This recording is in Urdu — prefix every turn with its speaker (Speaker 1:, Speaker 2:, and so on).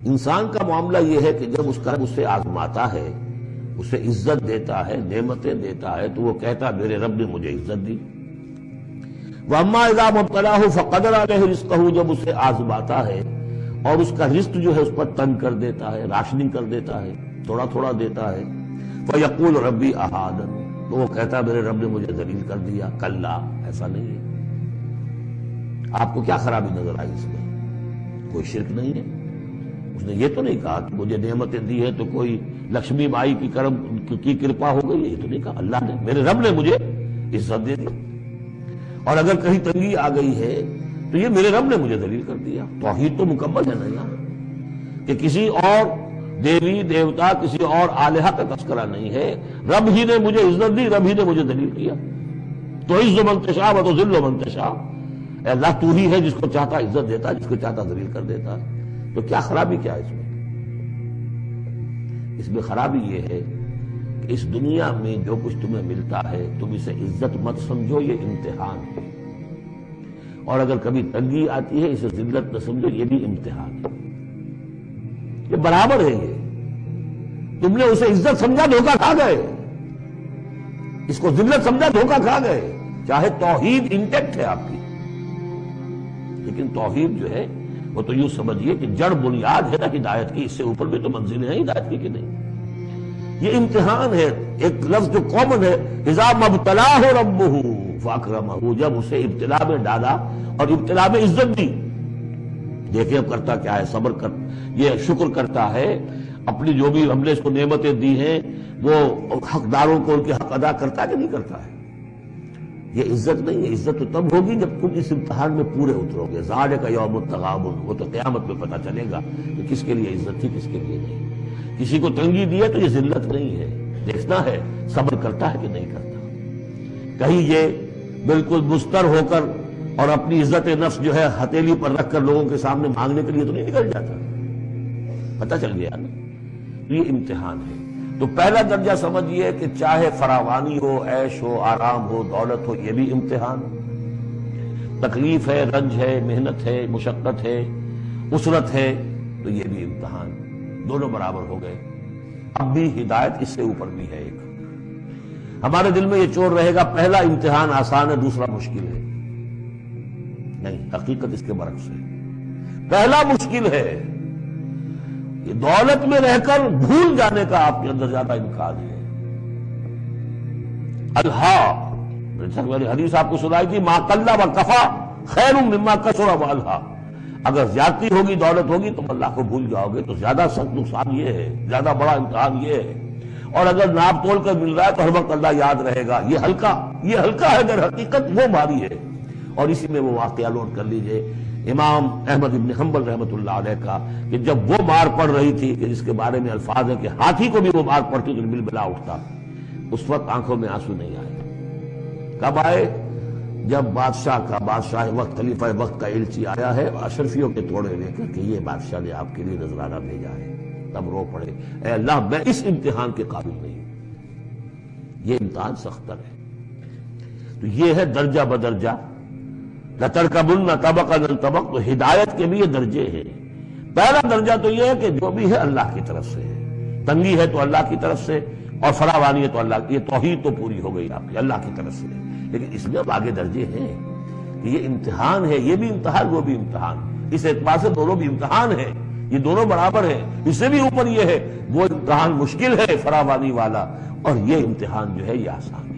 Speaker 1: انسان کا معاملہ یہ ہے کہ جب اس کا رب اسے آزماتا ہے، اسے عزت دیتا ہے، نعمتیں دیتا ہے، تو وہ کہتا میرے رب نے مجھے عزت دی۔ وَأَمَّا إِذَا مَبْتَلَاهُ فَقَدَرَ عَلَيْهِ رِزْقَهُ، جب اسے آزماتا ہے اور اس کا رزق جو ہے اس پر تنگ کر دیتا ہے، راشننگ کر دیتا ہے، تھوڑا تھوڑا دیتا ہے، فَيَقُولُ رَبِّي أَهَانَنِ، تو وہ کہتا میرے رب نے مجھے ذلیل کر دیا۔ کلا، ایسا نہیں ہے۔ آپ کو کیا خرابی نظر آئی اس میں؟ کوئی شرک نہیں ہے۔ اس نے یہ تو نہیں کہا کہ مجھے نعمتیں دی ہے تو کوئی لکشمی مائی کی کرم کی کرپا ہو گئی ہے، یہ تو نہیں کہا۔ اللہ نے، میرے رب نے مجھے عزت دے دی، اور اگر کہیں تنگی آ گئی ہے تو یہ میرے رب نے مجھے ذلیل کر دیا۔ توحید تو مکمل ہے نا یہاں، کہ کسی اور دیوی دیوتا، کسی اور الہہ کا تذکرہ نہیں ہے، رب ہی نے مجھے عزت دی، رب ہی نے مجھے ذلیل کیا۔ تو عز من تشاء و تذل من تشاء، اے اللہ تو ہی ہے جس کو چاہتا عزت دیتا، جس کو چاہتا ذلیل کر دیتا۔ تو کیا خرابی کیا ہے اس میں؟ اس میں خرابی یہ ہے کہ اس دنیا میں جو کچھ تمہیں ملتا ہے تم اسے عزت مت سمجھو، یہ امتحان ہے، اور اگر کبھی تنگی آتی ہے اسے ذلت نہ سمجھو، یہ بھی امتحان ہے۔ یہ برابر ہے، یہ تم نے اسے عزت سمجھا، دھوکہ کھا گئے، اس کو ذلت سمجھا، دھوکہ کھا گئے۔ چاہے توحید انٹیکٹ ہے آپ کی، لیکن توحید جو ہے وہ تو یوں سمجھیے کہ جڑ بنیاد ہے نا ہدایت کی، اس سے اوپر بھی تو منزلیں ہیں ہدایت کی کہ نہیں؟ یہ امتحان ہے۔ ایک لفظ جو کامن ہے، اذا مبتلاہ ربہ فاکرمہ، جب اسے ابتلا میں ڈالا اور ابتلا میں عزت دی۔ دیکھیں اب کرتا کیا ہے، صبر کر، یہ شکر کرتا ہے، اپنی جو بھی ہم نے اس کو نعمتیں دی ہیں وہ حقداروں کو ان کے حق ادا کرتا ہے کہ نہیں کرتا ہے۔ یہ عزت نہیں ہے، عزت تو تب ہوگی جب تم اس امتحان میں پورے اترو گے۔ ذالک یوم التغابن، وہ تو قیامت میں پتہ چلے گا کہ کس کے لیے عزت تھی، کس کے لیے نہیں۔ کسی کو تنگی دی ہے تو یہ ذلت نہیں ہے، دیکھنا ہے صبر کرتا ہے کہ نہیں کرتا۔ کہیں یہ بالکل مستر ہو کر اور اپنی عزت نفس جو ہے ہتھیلی پر رکھ کر لوگوں کے سامنے مانگنے کے لیے تو نہیں نکل جاتا، پتہ چل گیا نا۔ یہ امتحان ہے۔ تو پہلا درجہ سمجھیے کہ چاہے فراوانی ہو، عیش ہو، آرام ہو، دولت ہو، یہ بھی امتحان۔ تکلیف ہے، رنج ہے، محنت ہے، مشقت ہے، اسرت ہے، تو یہ بھی امتحان۔ دونوں برابر ہو گئے۔ اب بھی ہدایت اس سے اوپر بھی ہے ایک۔ ہمارے دل میں یہ چور رہے گا پہلا امتحان آسان ہے، دوسرا مشکل ہے۔ نہیں، حقیقت اس کے برعکس ہے۔ پہلا مشکل ہے، یہ دولت میں رہ کر بھول جانے کا آپ کے اندر زیادہ امکان ہے۔ حدیث آپ کو سنائی تھی، ما قل و کفا خیر مما کثر و الہا، اگر زیادتی ہوگی، دولت ہوگی، تم اللہ کو بھول جاؤ گے تو زیادہ سخت نقصان یہ ہے، زیادہ بڑا امتحان یہ ہے۔ اور اگر ناپ تول کر مل رہا ہے تو ہر وقت اللہ یاد رہے گا، یہ ہلکا ہے، در حقیقت وہ بھاری ہے۔ اور اسی میں وہ واقعہ لوٹ کر لیجئے امام احمد ابن حنبل رحمۃ اللہ علیہ کا، کہ جب وہ مار پڑ رہی تھی کہ جس کے بارے میں الفاظ ہے کہ ہاتھی کو بھی وہ مار پڑتی تو بلبلا اٹھتا، اس وقت آنکھوں میں آنسو نہیں آئے۔ کب آئے؟ جب بادشاہ وقت، خلیفہ وقت کا ایلچی آیا ہے اشرفیوں کے توڑے لے کر کہ یہ بادشاہ نے آپ کے لیے نذرانہ بھیجا ہے، تب رو پڑے، اے اللہ میں اس امتحان کے قابل نہیں ہوں، یہ امتحان سختر ہے۔ تو یہ ہے درجہ بدرجہ، لَتَرْكَبُنَّ طَبَقًا عَنْ طَبَقٍ، تو ہدایت کے بھی یہ درجے ہیں۔ پہلا درجہ تو یہ ہے کہ جو بھی ہے اللہ کی طرف سے ہے، تنگی ہے تو اللہ کی طرف سے، اور فراوانی ہے تو اللہ کی، یہ توحید تو پوری ہو گئی آپ کی، اللہ کی طرف سے۔ لیکن اس میں اب آگے درجے ہیں کہ یہ امتحان ہے، یہ بھی امتحان، وہ بھی امتحان، اس اعتبار سے دونوں بھی امتحان ہیں، یہ دونوں برابر ہیں۔ اس سے بھی اوپر یہ ہے، وہ امتحان مشکل ہے فراوانی والا، اور یہ امتحان جو ہے یہ آسان ہے۔